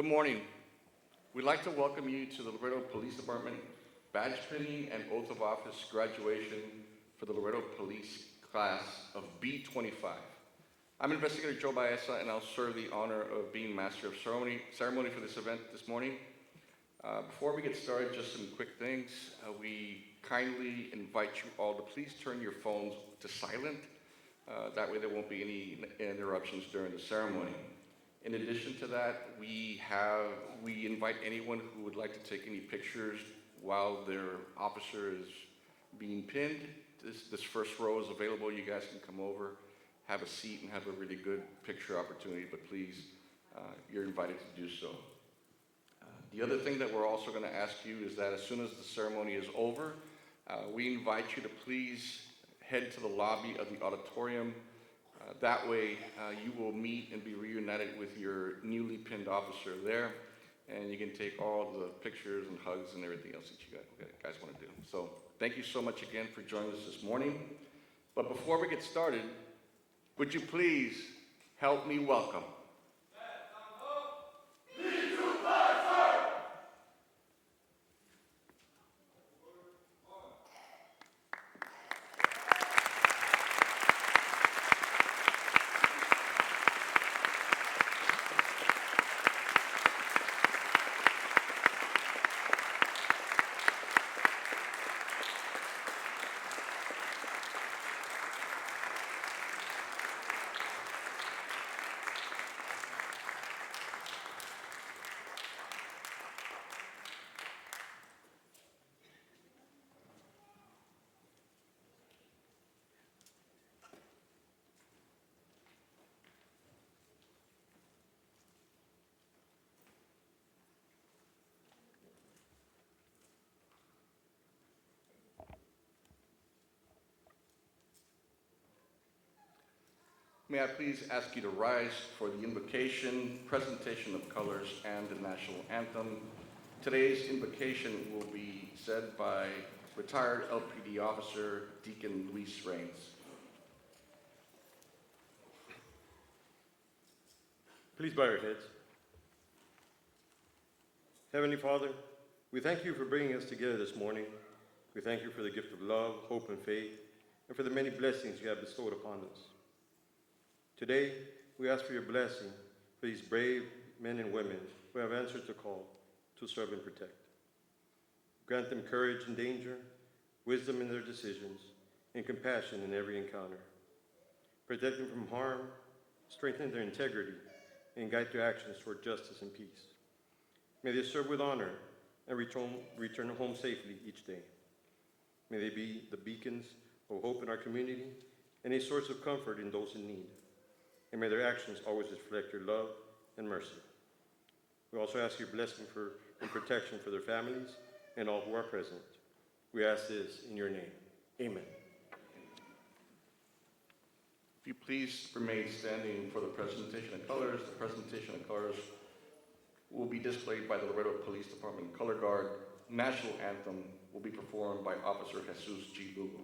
Good morning. We'd like to welcome you to the Laredo Police Department badge pinning and oath of office graduation for the Laredo Police class of B-25. I'm Investigator Joe Baeza, and I'll serve the honor of being Master of Ceremony for this event this morning. Before we get started, just some quick things. We kindly invite you all to please turn your phones to silent. That way there won't be any interruptions during the ceremony. In addition to that, we invite anyone who would like to take any pictures while their officer is being pinned. This first row is available. You guys can come over, have a seat, and have a really good picture opportunity, but please, you're invited to do so. The other thing that we're also going to ask you is that as soon as the ceremony is over, we invite you to please head to the lobby of the auditorium. That way, you will meet and be reunited with your newly pinned officer there, and you can take all the pictures and hugs and everything else that you guys want to do. So thank you so much again for joining us this morning. But before we get started, would you please help me welcome May I please ask you to rise for the invocation, presentation of colors, and the national anthem. Today's invocation will be said by retired LPD officer Deacon Luis Raines. Please bow your heads. Heavenly Father, we thank you for bringing us together this morning. We thank you for the gift of love, hope, and faith, and for the many blessings you have bestowed upon us. Today, we ask for your blessing for these brave men and women who have answered the call to serve and protect. Grant them courage in danger, wisdom in their decisions, and compassion in every encounter. Protect them from harm, strengthen their integrity, and guide their actions toward justice and peace. May they serve with honor and return home safely each day. May they be the beacons of hope in our community and a source of comfort in those in need. And may their actions always reflect your love and mercy. We also ask your blessing and protection for their families and all who are present. We ask this in your name. Amen. If you please remain standing for the presentation of colors. The presentation of colors will be displayed by the Laredo Police Department Color Guard. National anthem will be performed by Officer Jesus G. Lugo.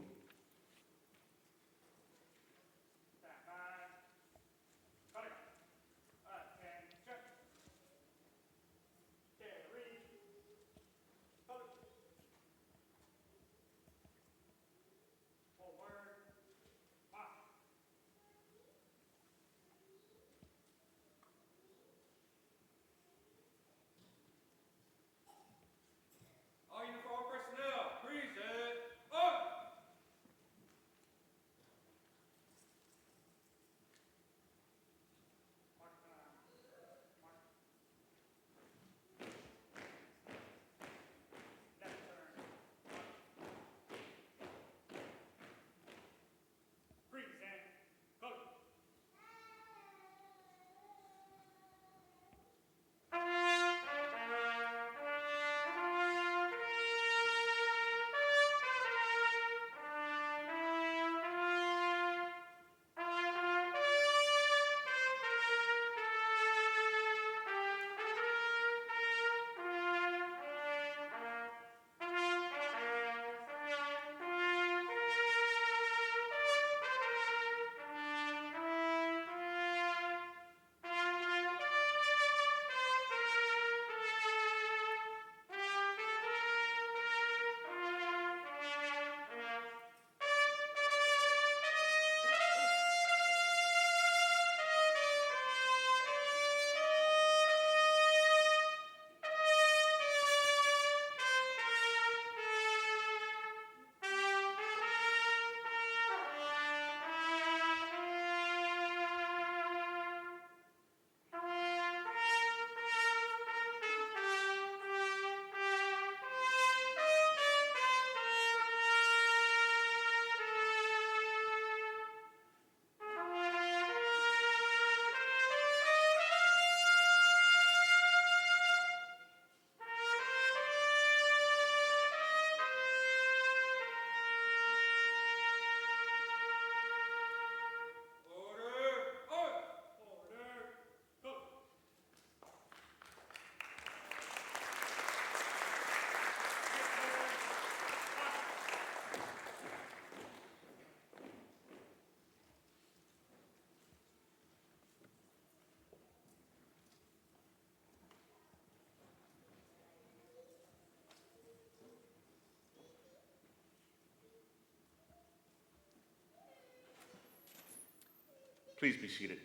Please be seated.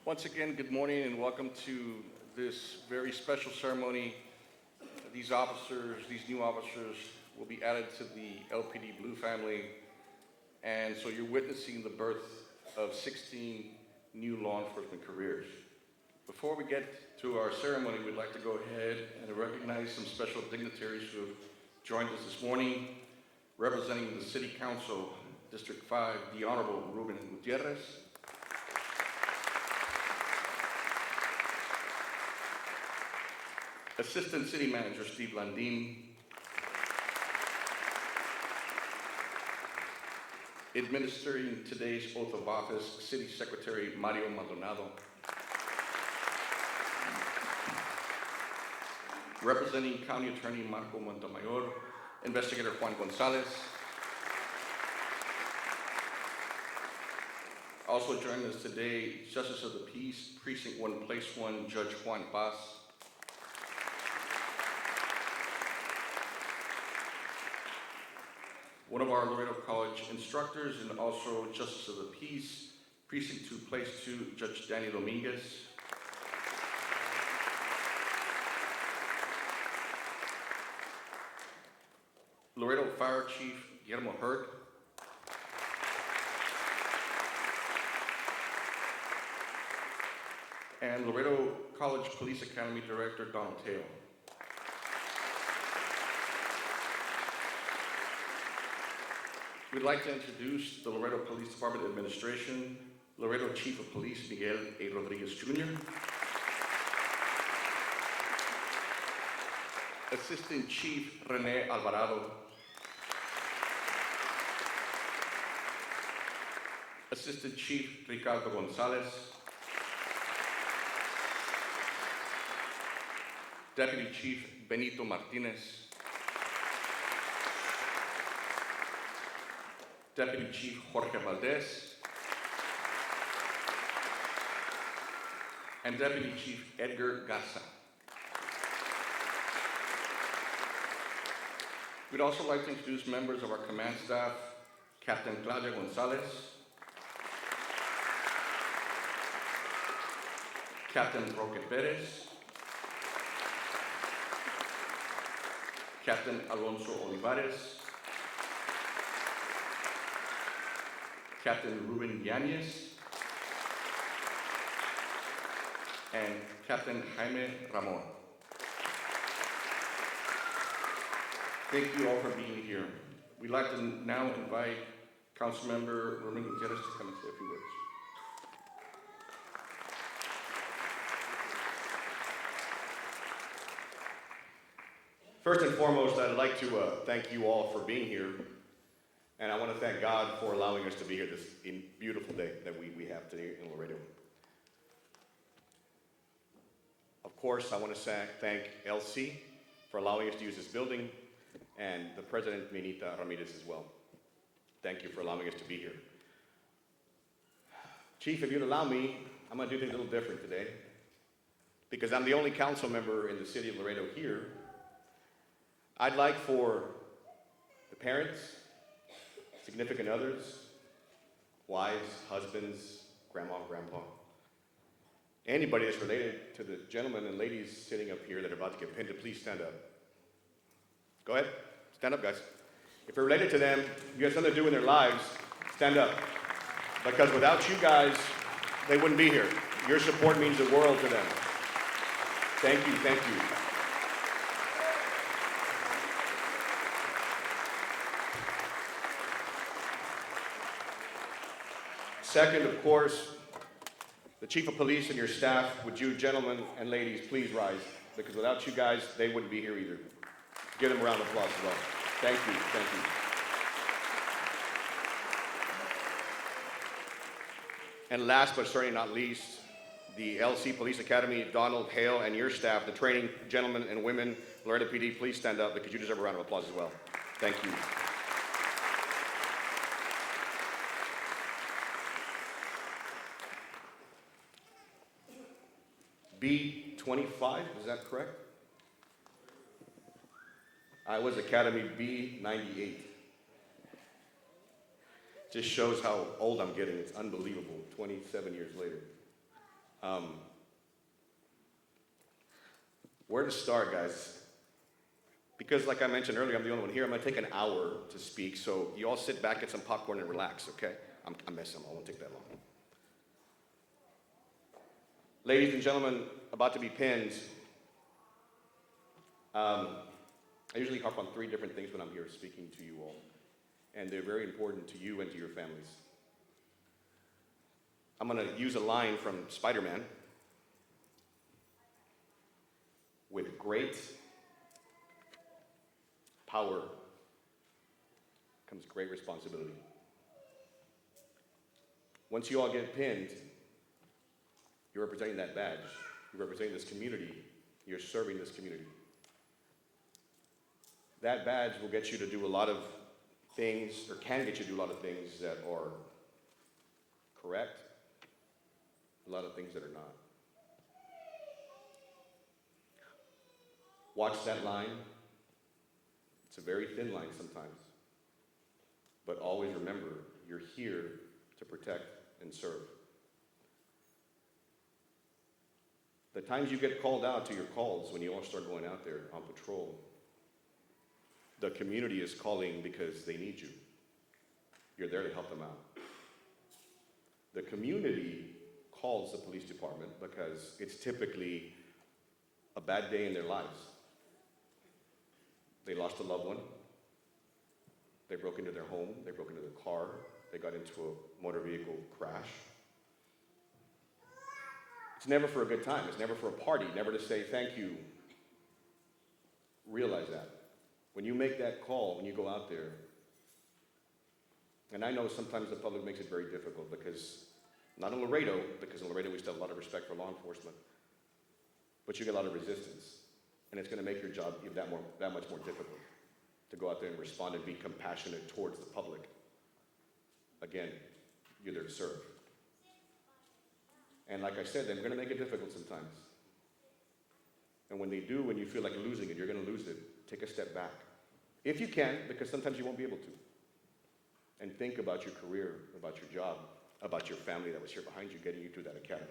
Once again, good morning and welcome to this very special ceremony. These officers, these new officers, will be added to the LPD Blue family, and so you're witnessing the birth of 16 new law enforcement careers. Before we get to our ceremony, we'd like to go ahead and recognize some special dignitaries who have joined us this morning. Representing the City Council, District 5, the Honorable Ruben Gutierrez. Assistant City Manager Steve Landin. Administering today's oath of office, City Secretary Mario Maldonado. Representing County Attorney Marco Montemayor, Investigator Juan Gonzalez. Also joining us today, Justice of the Peace, Precinct 1, Place 1, Judge Juan Paz. One of our Laredo College instructors and also Justice of the Peace, Precinct 2, Place 2, Judge Danny Dominguez. Laredo Fire Chief Guillermo Hurd. And Laredo College Police Academy Director Donald Taylor. We'd like to introduce the Laredo Police Department Administration, Laredo Chief of Police Miguel A. Rodriguez Jr., Assistant Chief Rene Alvarado, Assistant Chief Ricardo Gonzalez, Deputy Chief Benito Martinez, Deputy Chief Jorge Valdez, and Deputy Chief Edgar Garza. We'd also like to introduce members of our command staff, Captain Claudia Gonzalez, Captain Roque Perez, Captain Alonso Olivares, Captain Ruben Yanez, and Captain Jaime Ramon. Thank you all for being here. We'd like to now invite Councilmember Ruben Gutierrez to come and say a few words. First and foremost, I'd like to thank you all for being here. And I want to thank God for allowing us to be here this beautiful day that we have today in Laredo. Of course, I want to thank LC for allowing us to use this building, and the President, Minita Ramirez, as well. Thank you for allowing us to be here. Chief, if you'd allow me, I'm going to do things a little different today, because I'm the only council member in the city of Laredo here. I'd like for the parents, significant others, wives, husbands, grandma, grandpa, anybody that's related to the gentlemen and ladies sitting up here that are about to get pinned, to please stand up. Go ahead, stand up, guys. If you're related to them, you have something to do in their lives, stand up. Because without you guys, they wouldn't be here. Your support means the world to them. Thank you, thank you. Second, of course, the Chief of Police and your staff, would you gentlemen and ladies please rise, because without you guys, they wouldn't be here either. Give them a round of applause as well. Thank you, thank you. And last but certainly not least, the LC Police Academy, Donald, Hale, and your staff, the training gentlemen and women, Laredo PD, please stand up because you deserve a round of applause as well. Thank you. B-25, is that correct? I was Academy B-98. Just shows how old I'm getting. It's unbelievable, 27 years later. Where to start, guys? Because like I mentioned earlier, I'm the only one here. I'm gonna take an hour to speak, so you all sit back, get some popcorn, and relax, okay? I'm messing, I won't take that long. Ladies and gentlemen, about to be pinned. I usually harp on 3 different things when I'm here speaking to you all, and they're very important to you and to your families. I'm gonna use a line from Spider-Man. With great power comes great responsibility. Once you all get pinned, you're representing that badge. You're representing this community. You're serving this community. That badge will get you to do a lot of things, or can get you to do a lot of things that are correct, a lot of things that are not. Watch that line. It's a very thin line sometimes. But always remember, you're here to protect and serve. The times you get called out to your calls, when you all start going out there on patrol, the community is calling because they need you. You're there to help them out. The community calls the police department because it's typically a bad day in their lives. They lost a loved one. They broke into their home. They broke into their car. They got into a motor vehicle crash. It's never for a good time. It's never for a party. Never to say thank you. Realize that. When you make that call, when you go out there, and I know sometimes the public makes it very difficult because, not in Laredo, because in Laredo we still have a lot of respect for law enforcement, but you get a lot of resistance. And it's going to make your job that much more difficult to go out there and respond and be compassionate towards the public. Again, you're there to serve. And like I said, they're going to make it difficult sometimes. And when they do, when you feel like losing it, you're going to lose it, take a step back. If you can, because sometimes you won't be able to. And think about your career, about your job, about your family that was here behind you, getting you through that academy.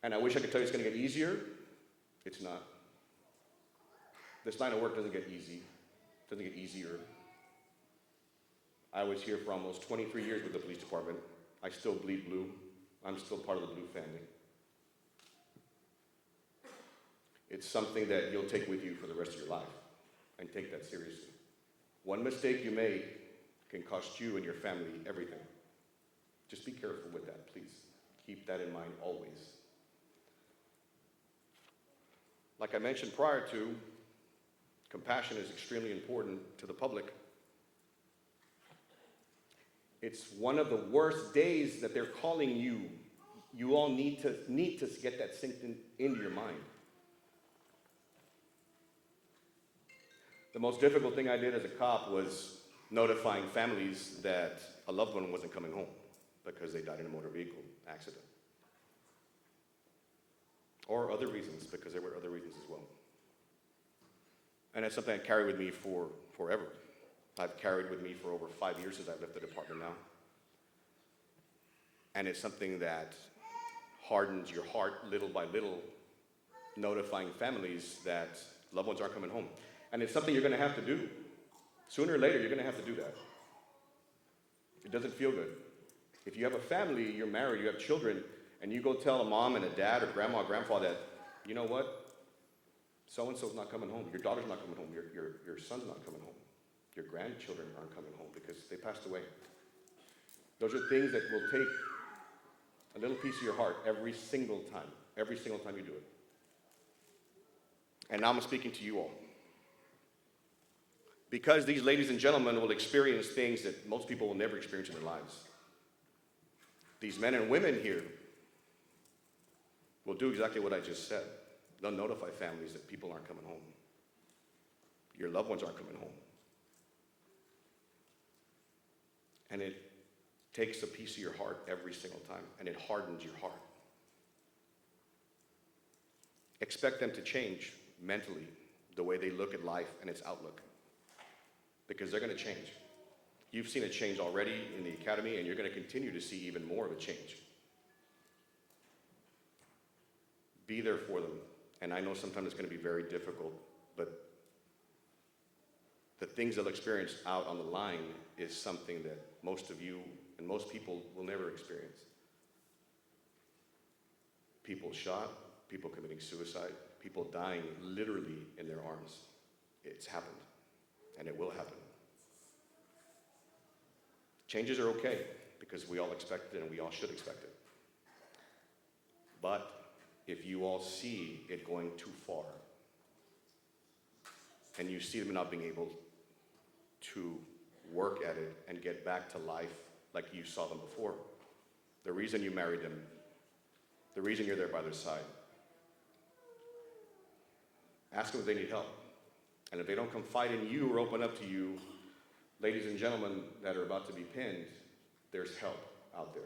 And I wish I could tell you it's going to get easier. It's not. This line of work doesn't get easy. It doesn't get easier. I was here for almost 23 years with the police department. I still bleed blue. I'm still part of the blue family. It's something that you'll take with you for the rest of your life, and take that seriously. One mistake you make can cost you and your family everything. Just be careful with that, please. Keep that in mind always. Like I mentioned prior to, compassion is extremely important to the public. It's one of the worst days that they're calling you. You all need to get that synced into your mind. The most difficult thing I did as a cop was notifying families that a loved one wasn't coming home because they died in a motor vehicle accident. Or other reasons, because there were other reasons as well. And that's something I carry with me for forever. I've carried with me for over 5 years since I've left the department now. And it's something that hardens your heart little by little, notifying families that loved ones aren't coming home. And it's something you're going to have to do. Sooner or later, you're going to have to do that. It doesn't feel good. If you have a family, you're married, you have children, and you go tell a mom and a dad or grandma or grandpa that, you know what, so-and-so's not coming home, your daughter's not coming home, your son's not coming home, your grandchildren aren't coming home because they passed away. Those are things that will take a little piece of your heart every single time you do it. And now I'm speaking to you all. Because these ladies and gentlemen will experience things that most people will never experience in their lives. These men and women here will do exactly what I just said. They'll notify families that people aren't coming home. Your loved ones aren't coming home. And it takes a piece of your heart every single time, and it hardens your heart. Expect them to change mentally. the way they look at life and its outlook. Because they're going to change. You've seen a change already in the academy, and you're going to continue to see even more of a change. Be there for them. And I know sometimes it's going to be very difficult, but the things they'll experience out on the line is something that most of you and most people will never experience. People shot, people committing suicide, people dying literally in their arms. It's happened, and it will happen. Changes are okay, because we all expect it and we all should expect it. But if you all see it going too far, and you see them not being able to work at it and get back to life like you saw them before, the reason you married them, the reason you're there by their side, ask them if they need help. And if they don't confide in you or open up to you, ladies and gentlemen that are about to be pinned, there's help out there.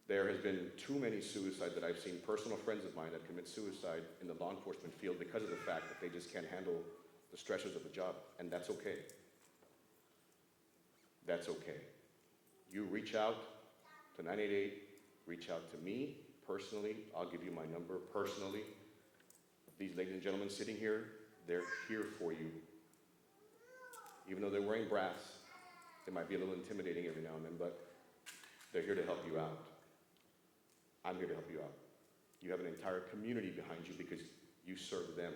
There has been too many suicides that I've seen, personal friends of mine that commit suicide in the law enforcement field because of the fact that they just can't handle the stressors of the job, and that's okay. That's okay. You reach out to 988, reach out to me personally. I'll give you my number personally. These ladies and gentlemen sitting here, they're here for you. Even though they're wearing brass, they might be a little intimidating every now and then, but they're here to help you out. I'm here to help you out. You have an entire community behind you because you serve them.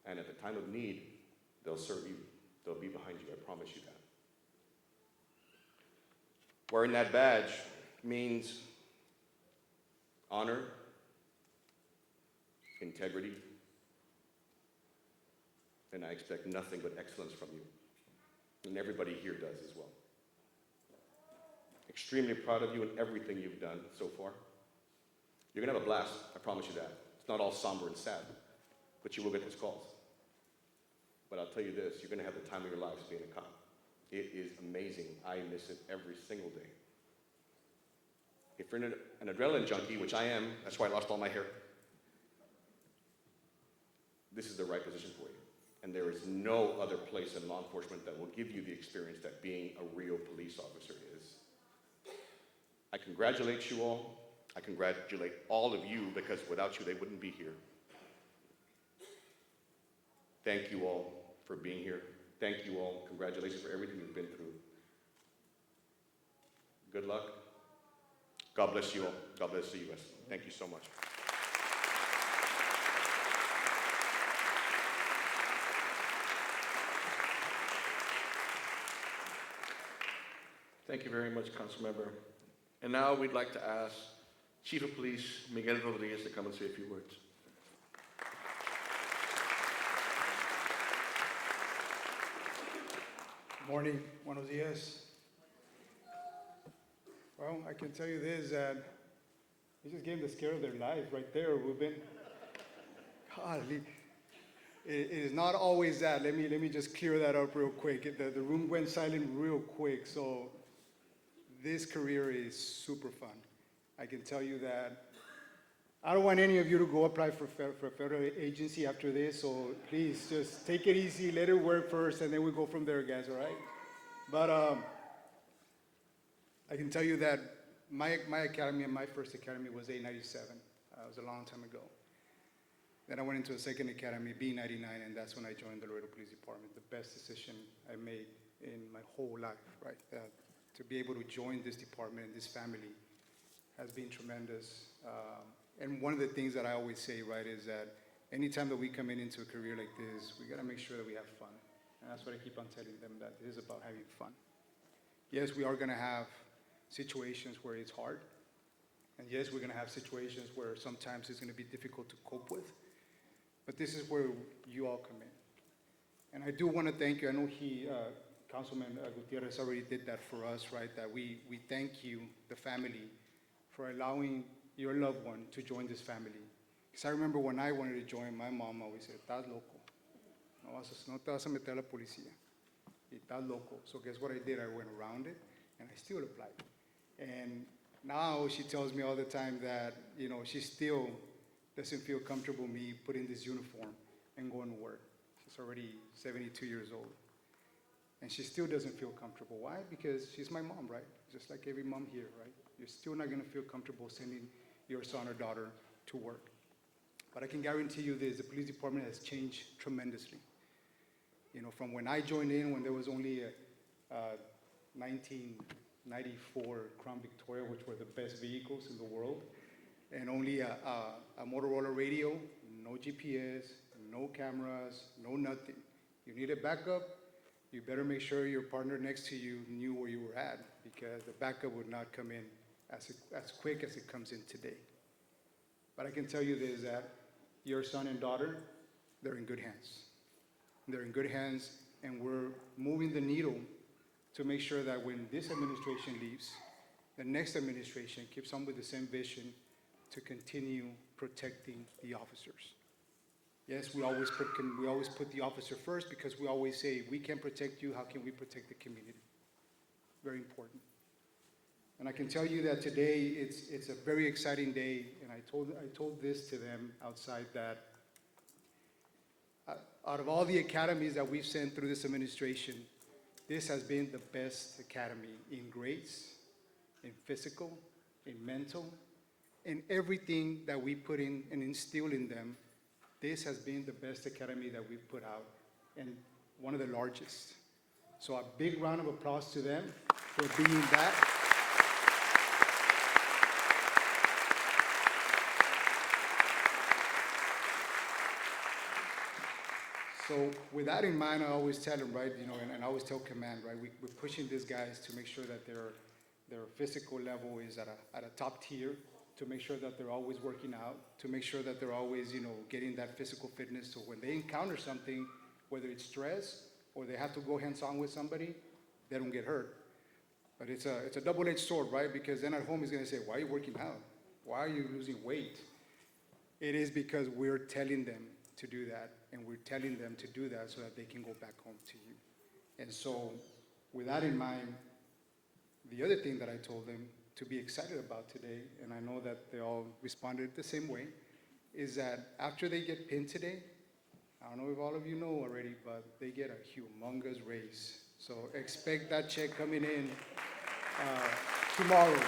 And at the time of need, they'll serve you. They'll be behind you, I promise you that. Wearing that badge means honor, integrity, and I expect nothing but excellence from you. And everybody here does as well. Extremely proud of you and everything you've done so far. You're going to have a blast, I promise you that. It's not all somber and sad, but you will get those calls. But I'll tell you this, you're going to have the time of your lives being a cop. It is amazing. I miss it every single day. If you're an adrenaline junkie, which I am, that's why I lost all my hair, this is the right position for you. And there is no other place in law enforcement that will give you the experience that being a real police officer is. I congratulate you all. I congratulate all of you because without you, they wouldn't be here. Thank you all for being here. Thank you all. Congratulations for everything you've been through. Good luck. God bless you all. God bless the U.S. Thank you so much. Thank you very much, Councilmember. And now we'd like to ask Chief of Police Miguel Rodriguez to come and say a few words. Morning, buenos dias. Well, I can tell you this, that we just gave them the scare of their lives right there. We've been, golly, it is not always that. Let me just clear that up real quick. The room went silent real quick, so this career is super fun. I can tell you that. I don't want any of you to go apply for a federal agency after this, so please just take it easy, let it work first, and then we go from there, guys, all right? But I can tell you that my academy and my first academy was A97. It was a long time ago. Then I went into a second academy, B-99, and that's when I joined the Laredo Police Department. The best decision I made in my whole life, right? To be able to join this department and this family has been tremendous. And one of the things that I always say, right, is that anytime that we come into a career like this, we gotta make sure that we have fun. And that's what I keep on telling them, that it is about having fun. Yes, we are gonna have situations where it's hard. And yes, we're gonna have situations where sometimes it's gonna be difficult to cope with. But this is where you all come in. And I do wanna thank you. I know Councilman Gutierrez already did that for us, right? That we thank you, the family, for allowing your loved one to join this family. Because I remember when I wanted to join, my mom always said, "Estás loco. No te vas a meter a la policía. Y estás loco." So guess what I did? I went around it, and I still applied. And now she tells me all the time that, she still doesn't feel comfortable me putting this uniform. and going to work. She's already 72 years old. And she still doesn't feel comfortable. Why? Because she's my mom, right? Just like every mom here, right? You're still not gonna feel comfortable sending your son or daughter to work. But I can guarantee you this, the police department has changed tremendously. You know, from when I joined in, when there was only a 1994 Crown Victoria, which were the best vehicles in the world, and only a Motorola radio, no GPS, no cameras, no nothing. You need a backup, you better make sure your partner next to you knew where you were at, because the backup would not come in as quick as it comes in today. But I can tell you this, that your son and daughter, they're in good hands. They're in good hands, and we're moving the needle to make sure that when this administration leaves, the next administration keeps on with the same vision to continue protecting the officers. Yes, we always put the officer first, because we always say, we can't protect you, how can we protect the community? Very important. And I can tell you that today, it's a very exciting day, and I told this to them outside, that out of all the academies that we've sent through this administration, this has been the best academy in grades, in physical, in mental, in everything that we put in and instill in them. This has been the best academy that we've put out, and one of the largest. So a big round of applause to them for being that. So with that in mind, I always tell them, right, you know, and I always tell command, right, we're pushing these guys to make sure that their physical level is at a top tier, to make sure that they're always working out, to make sure that they're always, you know, getting that physical fitness, so when they encounter something, whether it's stress or they have to go hands-on with somebody, they don't get hurt. But it's a double-edged sword, right? Because then at home he's gonna say, why are you working out? Why are you losing weight? It is because we're telling them to do that, and we're telling them to do that so that they can go back home to you. And so with that in mind, the other thing that I told them to be excited about today, and I know that they all responded the same way, is that after they get pinned today, I don't know if all of you know already, but they get a humongous raise. So expect that check coming in tomorrow.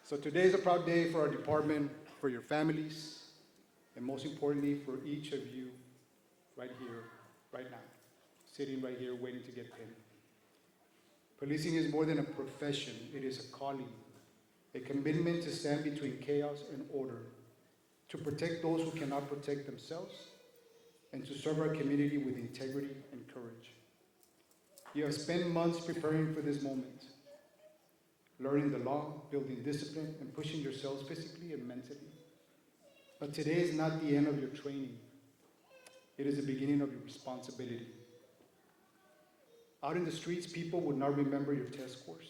So today is a proud day for our department, for your families, and most importantly, for each of you right here, right now, sitting right here waiting to get pinned. Policing is more than a profession, it is a calling, a commitment to stand between chaos and order, to protect those who cannot protect themselves, and to serve our community with integrity and courage. You have spent months preparing for this moment, learning the law, building discipline, and pushing yourselves physically and mentally. But today is not the end of your training. It is the beginning of your responsibility. Out in the streets, people would not remember your test scores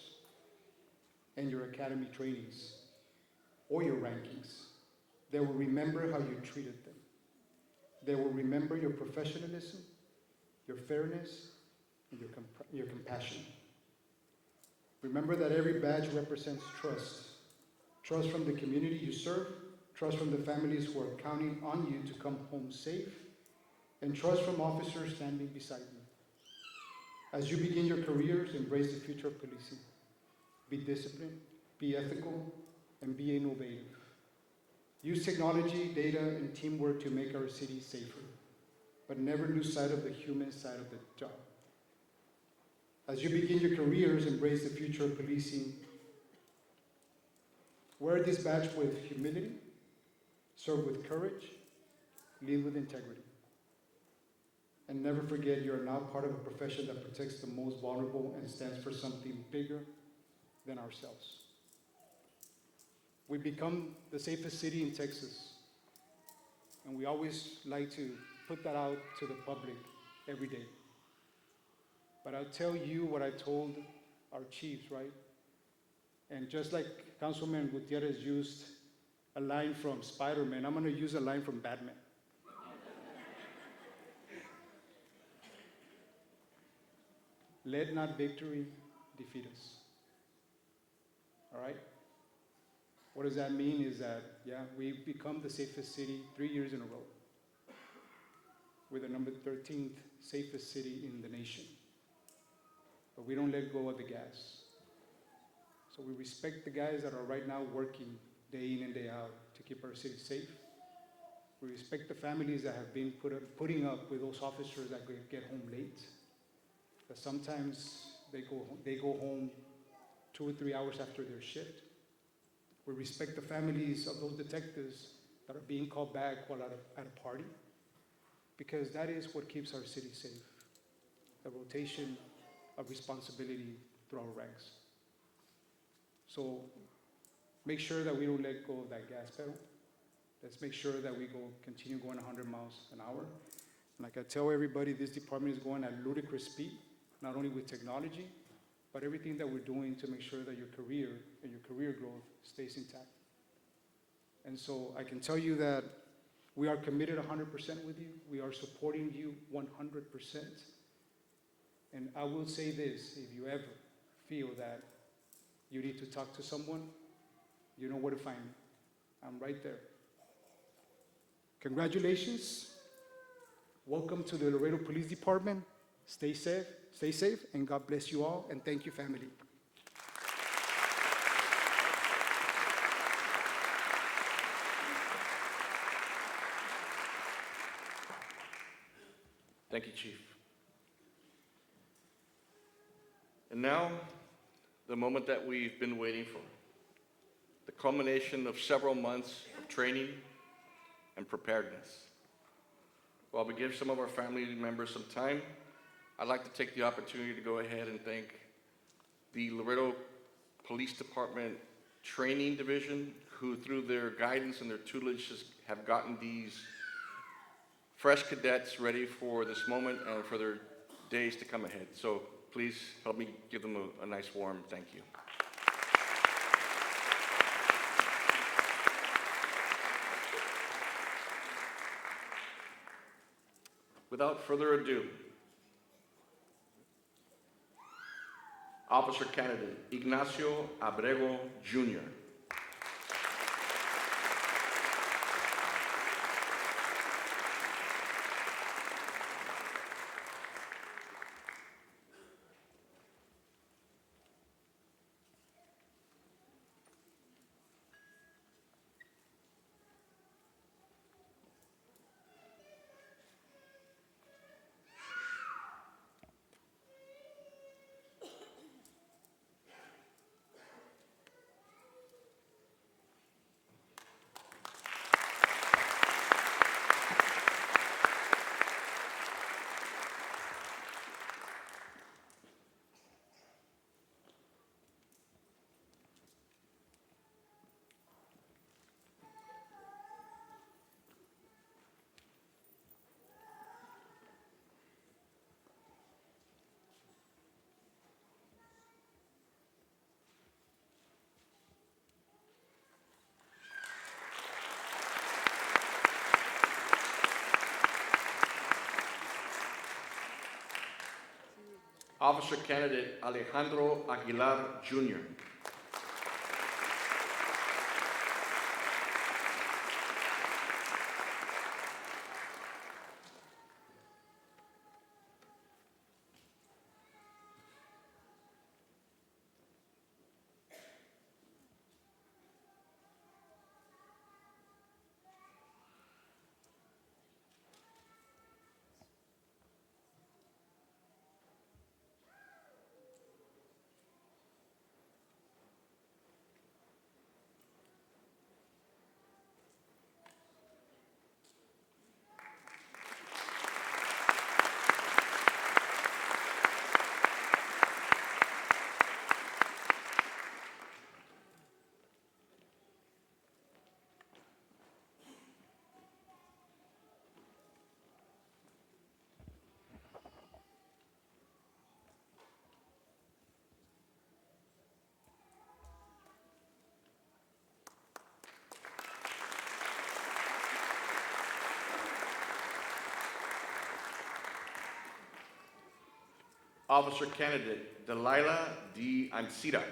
and your academy trainings or your rankings. They will remember how you treated them. They will remember your professionalism, your fairness, and your compassion. Remember that every badge represents trust. Trust from the community you serve, trust from the families who are counting on you to come home safe, and trust from officers standing beside you. As you begin your careers, embrace the future of policing. Be disciplined, be ethical, and be innovative. Use technology, data, and teamwork to make our city safer, but never lose sight of the human side of the job. As you begin your careers, embrace the future of policing. Wear this badge with humility, serve with courage, lead with integrity. And never forget you are now part of a profession that protects the most vulnerable and stands for something bigger than ourselves. We've become the safest city in Texas, and we always like to put that out to the public every day. But I'll tell you what I told our chiefs, right? And just like Councilman Gutierrez used a line from Spider-Man, I'm gonna use a line from Batman. Let not victory defeat us. All right? What does that mean is that, yeah, we've become the safest city 3 years in a row. We're the number 13th safest city in the nation. But we don't let go of the gas. So we respect the guys that are right now working day in and day out to keep our city safe. We respect the families that have been putting up with those officers that get home late. That sometimes they go home 2 or 3 hours after their shift. We respect the families of those detectives that are being called back while at a party, because that is what keeps our city safe, the rotation of responsibility through our ranks. So make sure that we don't let go of that gas pedal. Let's make sure that we continue going 100 miles an hour. And like I tell everybody, this department is going at ludicrous speed, not only with technology, but everything that we're doing to make sure that your career and your career growth stays intact. And so I can tell you that we are committed 100% with you. We are supporting you 100%. And I will say this, if you ever feel that you need to talk to someone, you know where to find me. I'm right there. Congratulations. Welcome to the Laredo Police Department. Stay safe, and God bless you all, and thank you, family. Thank you, Chief. And now, the moment that we've been waiting for, the culmination of several months of training and preparedness. While we give some of our family members some time, I'd like to take the opportunity to go ahead and thank the Laredo Police Department Training Division, who through their guidance and their tutelage have gotten these fresh cadets ready for this moment and for their days to come ahead. So please help me give them a nice warm thank you. Without further ado, Officer Candidate Ignacio Abrego, Jr. Officer Candidate Alejandro Aguilar, Jr. Officer Candidate Delilah D. Ancira.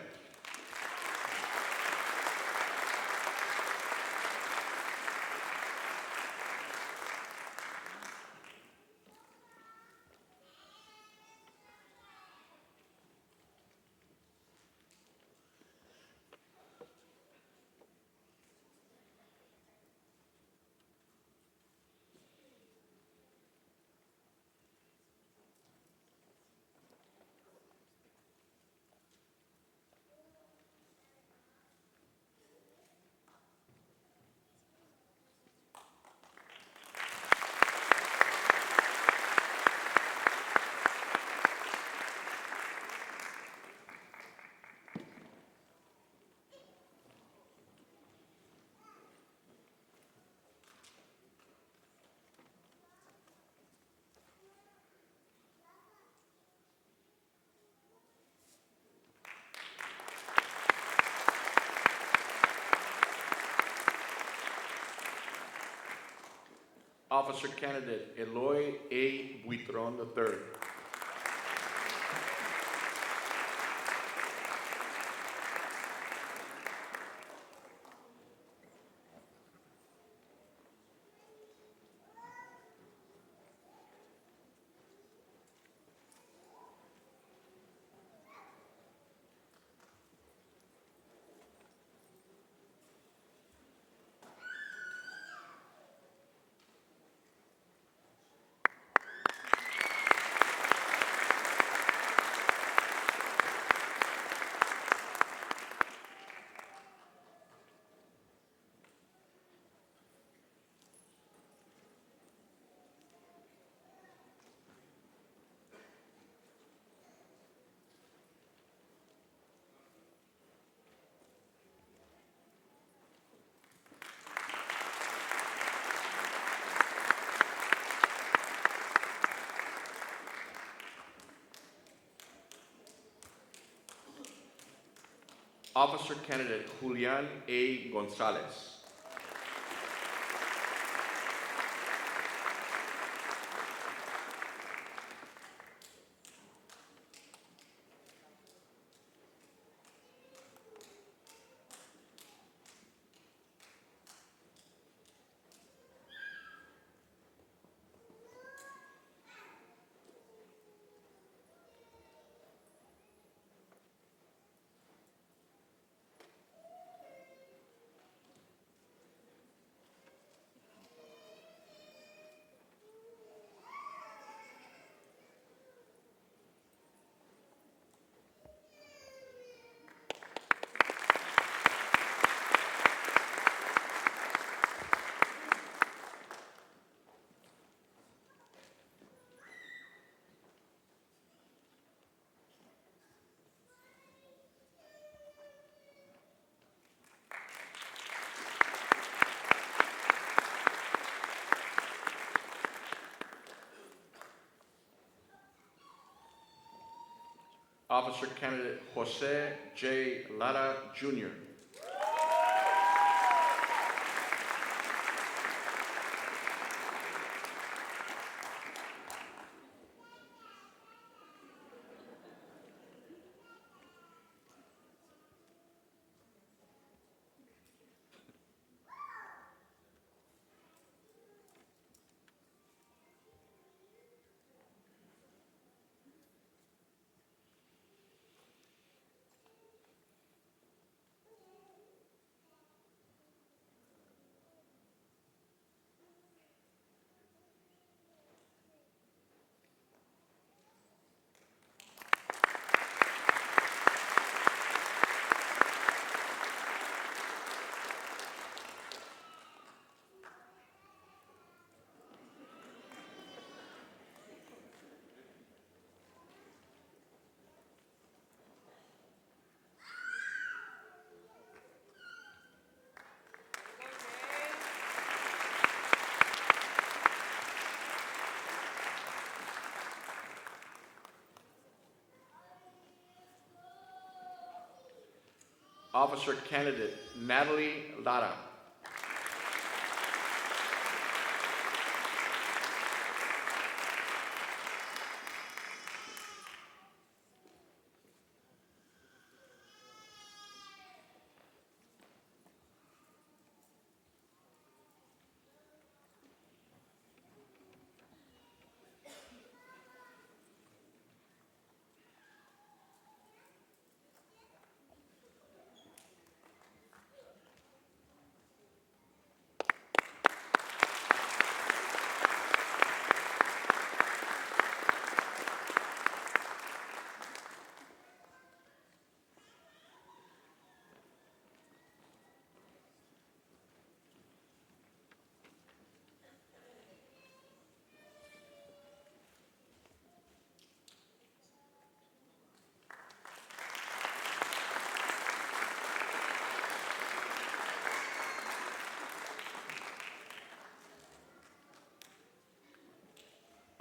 Officer Candidate Eloy A. Buitron III. Officer Candidate Julian A. Gonzalez. Officer Candidate Jose J. Lara Jr. Officer Candidate Natalie Lara.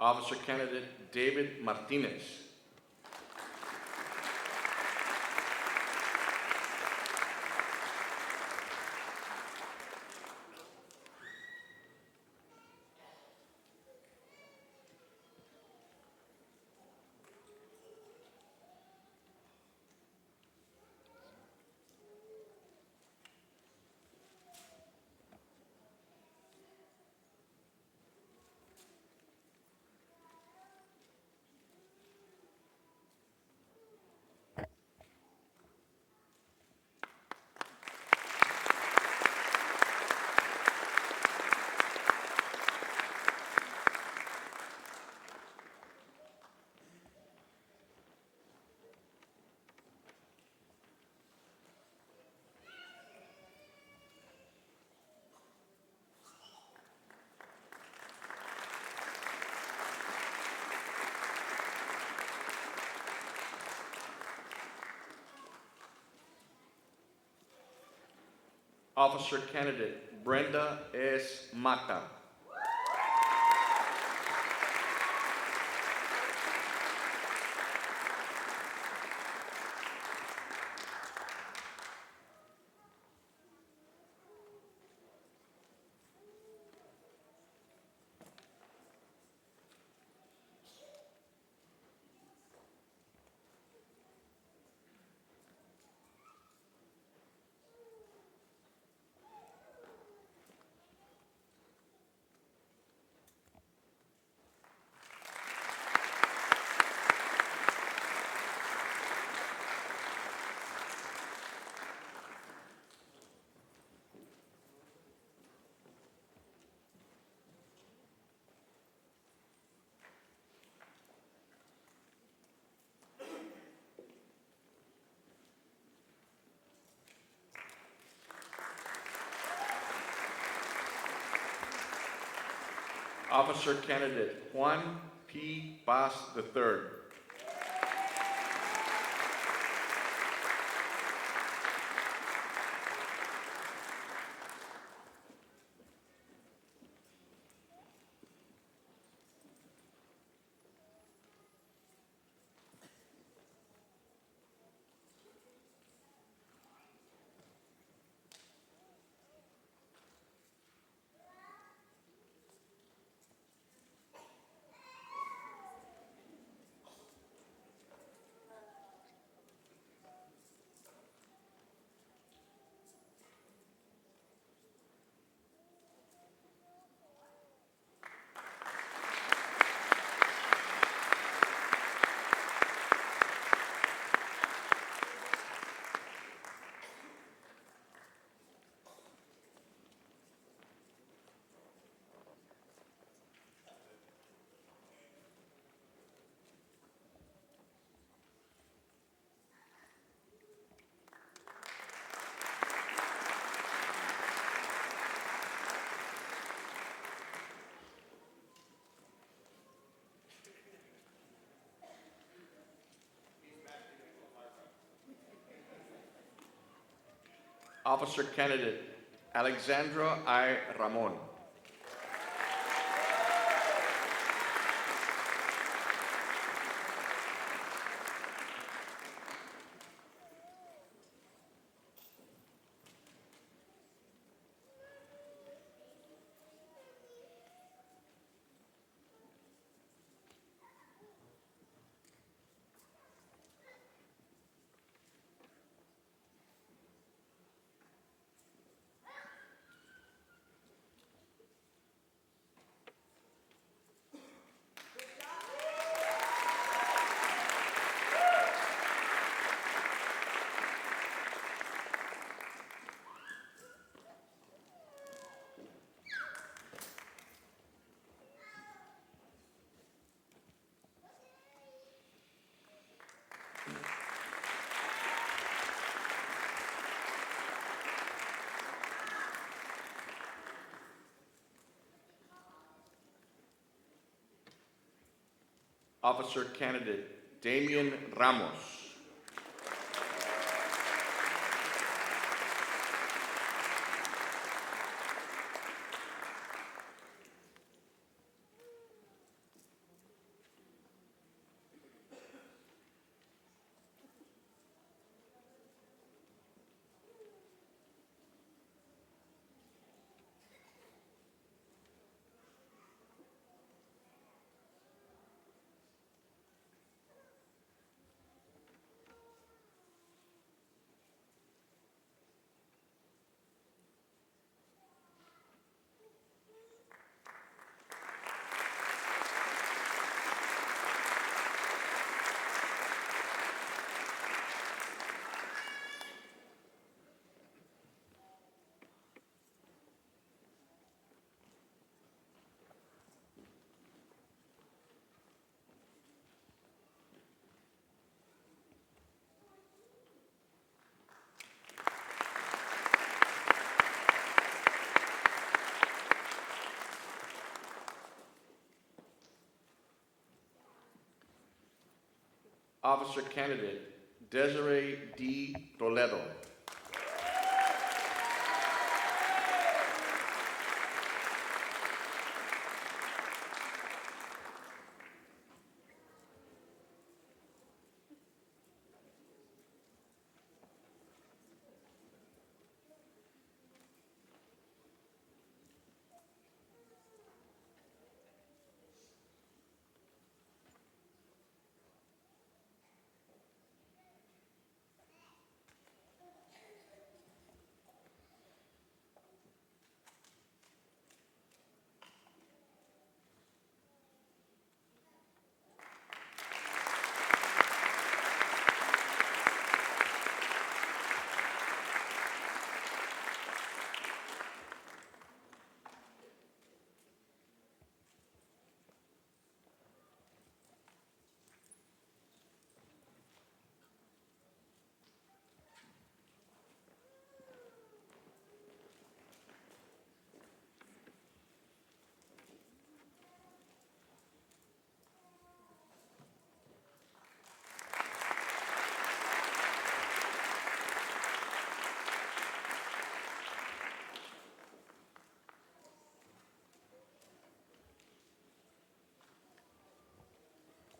Officer Candidate David Martinez. Officer Candidate Brenda S. Mata. Officer Candidate Juan P. Paz III. Officer Candidate Alexandra I. Ramon. Officer Candidate Damian Ramos. Officer Candidate, Desiree D. Toledo.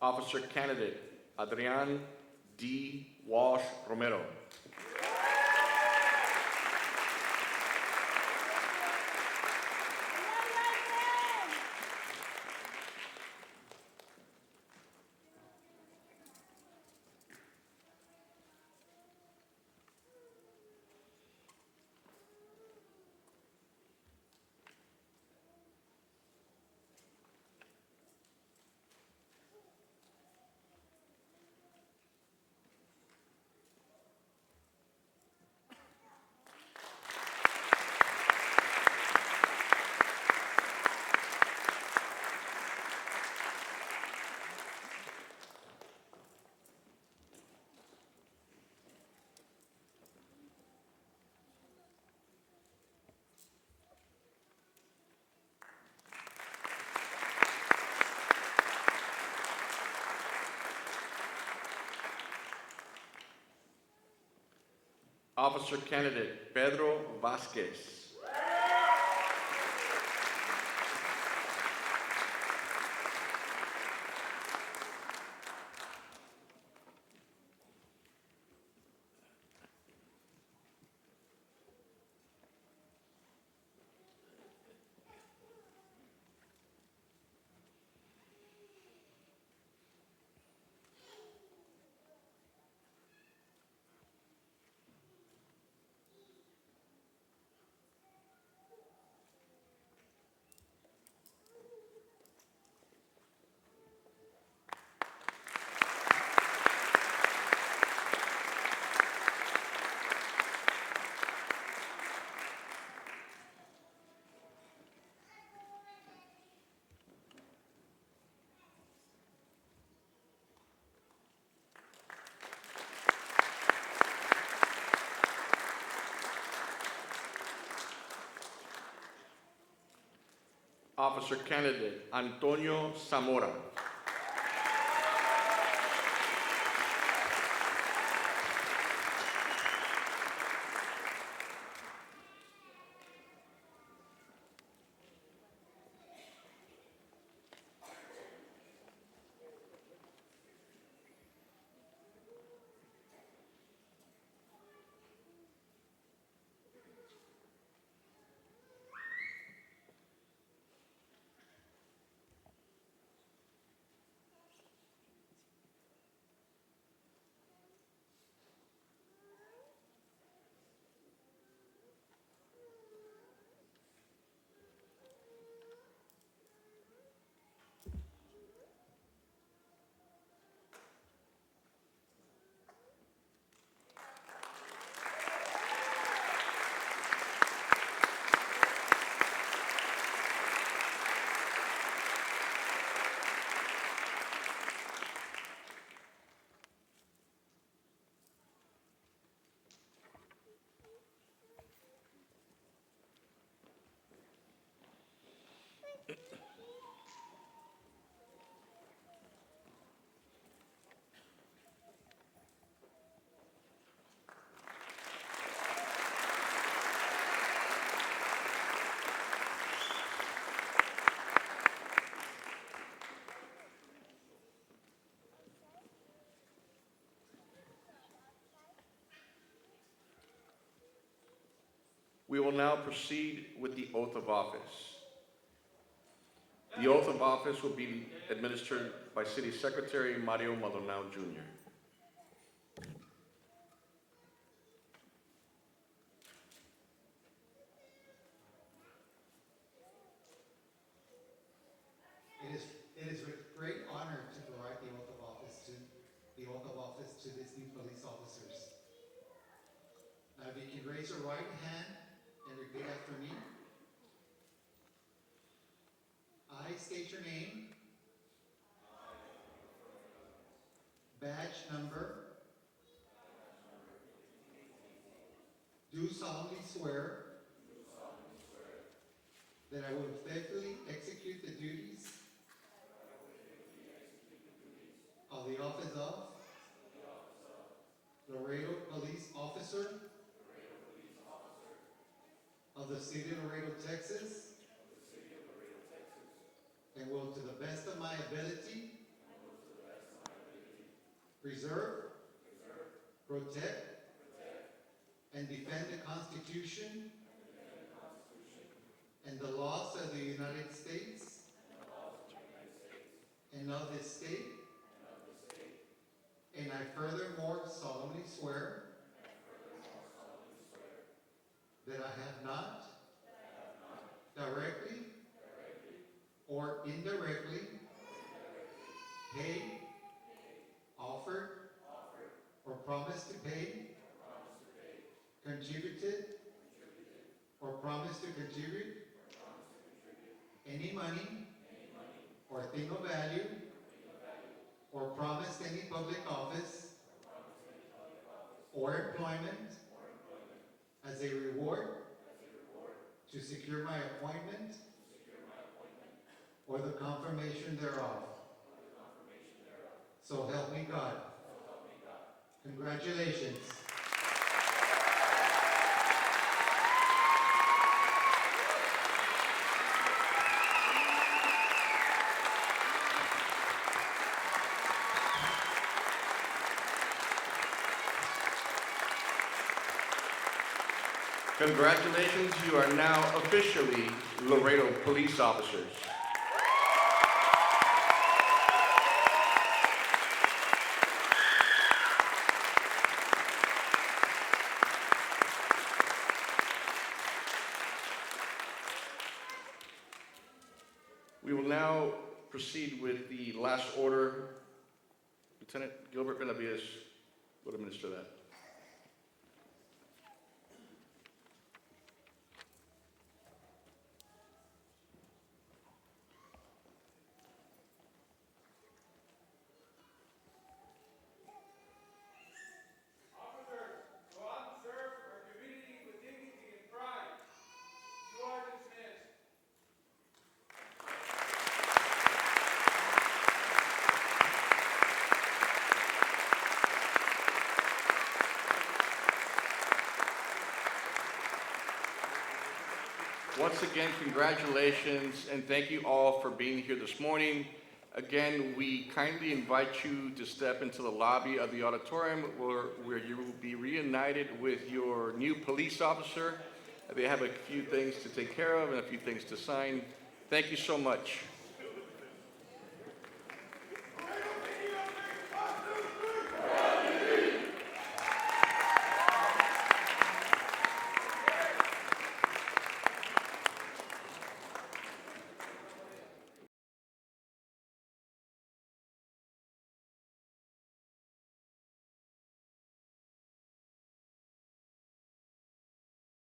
Officer Candidate Adrian D. Walsh Romero. Officer Candidate Pedro Vasquez. Officer Candidate Antonio Zamora. We will now proceed with the oath of office. The oath of office will be administered by City Secretary Mario Maldonado Jr. It is with great honor to provide the oath of office to these new police officers. Now, if you can raise your right hand and repeat after me. I state your name, badge number, do solemnly swear that I will faithfully execute the duties of the office of Laredo Police Officer of the City of Laredo, Texas, and will to the best of my ability preserve, protect, and defend the Constitution and the laws of the United States and of this state. And I furthermore solemnly swear that I have not directly or indirectly paid, offered, or promised to pay, contributed, or promised to contribute any money or thing of value, or promised any public office or employment as a reward to secure my appointment or the confirmation thereof. So help me God. Congratulations. Congratulations, you are now officially Laredo police officers. We will now proceed with the last order. Lieutenant Gilbert Benavides will administer that. Officers, go out and serve our community with dignity and pride. You are dismissed. Once again, congratulations, and thank you all for being here this morning. Again, we kindly invite you to step into the lobby of the auditorium where you will be reunited with your new police officer. They have a few things to take care of and a few things to sign. Thank you so much.